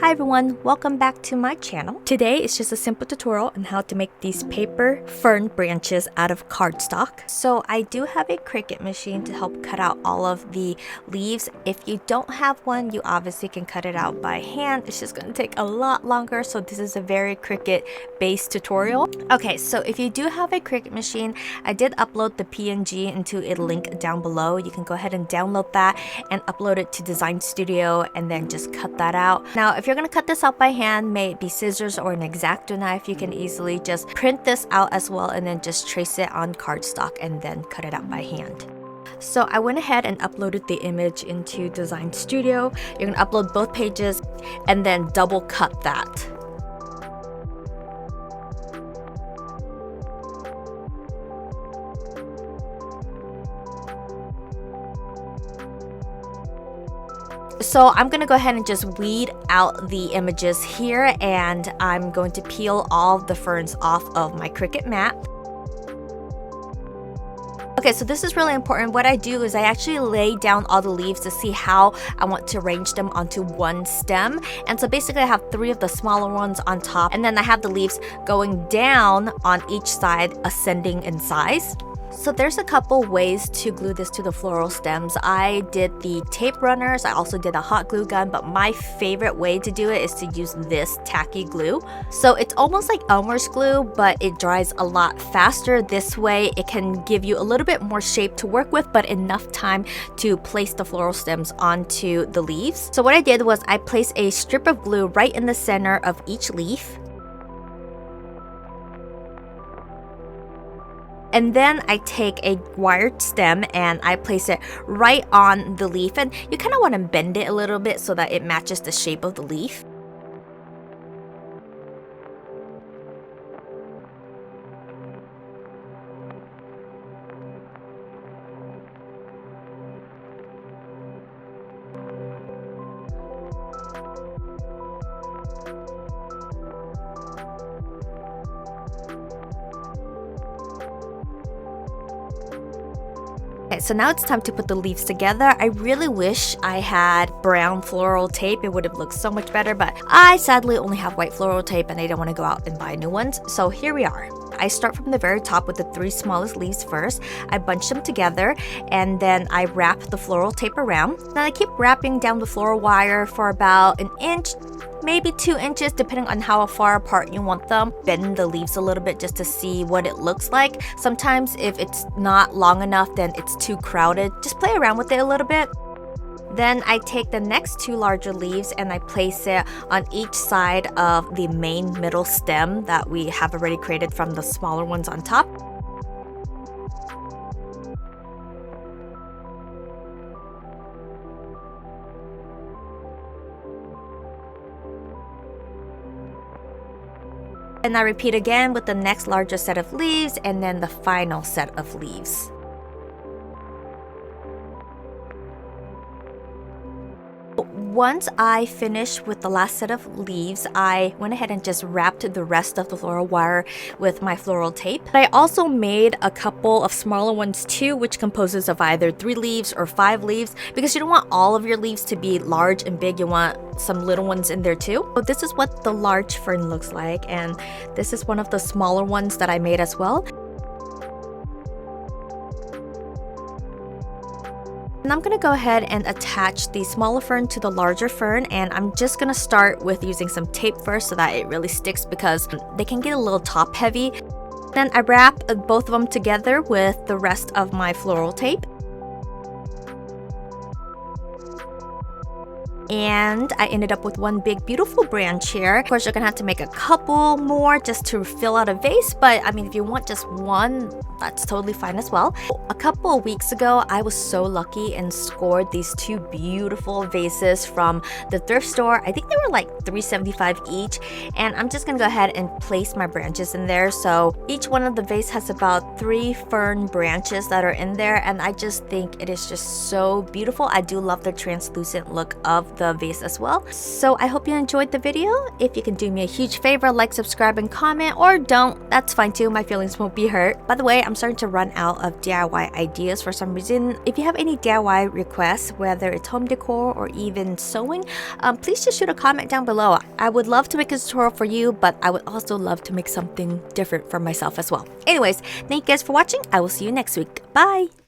Hi everyone, welcome back to my channel. Today is just a simple tutorial on how to make these paper fern branches out of cardstock. So I do have a Cricut machine to help cut out all of the leaves. If you don't have one, you obviously can cut it out by hand. It's just going to take a lot longer, so this is a very Cricut based tutorial. Okay, so if you do have a Cricut machine, I did upload the PNG into a link down below. You can go ahead and download that and upload it to Design Studio and then just cut that out. Now, if you're going to cut this out by hand, may it be scissors or an X-Acto knife, you can easily just print this out as well and then just trace it on cardstock and then cut it out by hand. So I went ahead and uploaded the image into Design Studio. You're going to upload both pages and then double cut that. So I'm going to go ahead and just weed out the images here, and I'm going to peel all the ferns off of my Cricut mat. Okay, so this is really important. What I do is I actually lay down all the leaves to see how I want to arrange them onto one stem. And so basically I have 3 of the smaller ones on top, and then I have the leaves going down on each side, ascending in size. So there's a couple ways to glue this to the floral stems. I did the tape runners, I also did a hot glue gun, but my favorite way to do it is to use this tacky glue. So it's almost like Elmer's glue, but it dries a lot faster. This way it can give you a little bit more shape to work with, but enough time to place the floral stems onto the leaves. So what I did was I placed a strip of glue right in the center of each leaf. And then I take a wired stem and I place it right on the leaf, and you kind of want to bend it a little bit so that it matches the shape of the leaf. Okay, so now it's time to put the leaves together. I really wish I had brown floral tape. It would have looked so much better, but I sadly only have white floral tape and I don't want to go out and buy new ones. So here we are. I start from the very top with the 3 smallest leaves first. I bunch them together and then I wrap the floral tape around. Then I keep wrapping down the floral wire for about 1 inch, maybe 2 inches, depending on how far apart you want them. Bend the leaves a little bit just to see what it looks like. Sometimes if it's not long enough, then it's too crowded. Just play around with it a little bit. Then I take the next 2 larger leaves and I place it on each side of the main middle stem that we have already created from the smaller ones on top. And I repeat again with the next larger set of leaves and then the final set of leaves. Once I finished with the last set of leaves, I went ahead and just wrapped the rest of the floral wire with my floral tape. But I also made a couple of smaller ones too, which composes of either 3 leaves or 5 leaves, because you don't want all of your leaves to be large and big. You want some little ones in there too. So this is what the large fern looks like, and this is one of the smaller ones that I made as well. And I'm going to go ahead and attach the smaller fern to the larger fern, and I'm just going to start with using some tape first so that it really sticks, because they can get a little top heavy. Then I wrap both of them together with the rest of my floral tape. And I ended up with one big beautiful branch here. Of course, you're gonna have to make a couple more just to fill out a vase, but I mean, if you want just one, that's totally fine as well. A couple of weeks ago, I was so lucky and scored these 2 beautiful vases from the thrift store. I think they were like $3.75 each, and I'm just gonna go ahead and place my branches in there. So each one of the vase has about 3 fern branches that are in there, and I just think it is just so beautiful. I do love the translucent look of the vase as well. So I hope you enjoyed the video. If you can do me a huge favor, like, subscribe, and comment, or don't, that's fine too. My feelings won't be hurt. By the way, I'm starting to run out of DIY ideas for some reason. If you have any DIY requests, whether it's home decor or even sewing, please just shoot a comment down below. I would love to make a tutorial for you, but I would also love to make something different for myself as well. Anyways, thank you guys for watching. I will see you next week. Bye!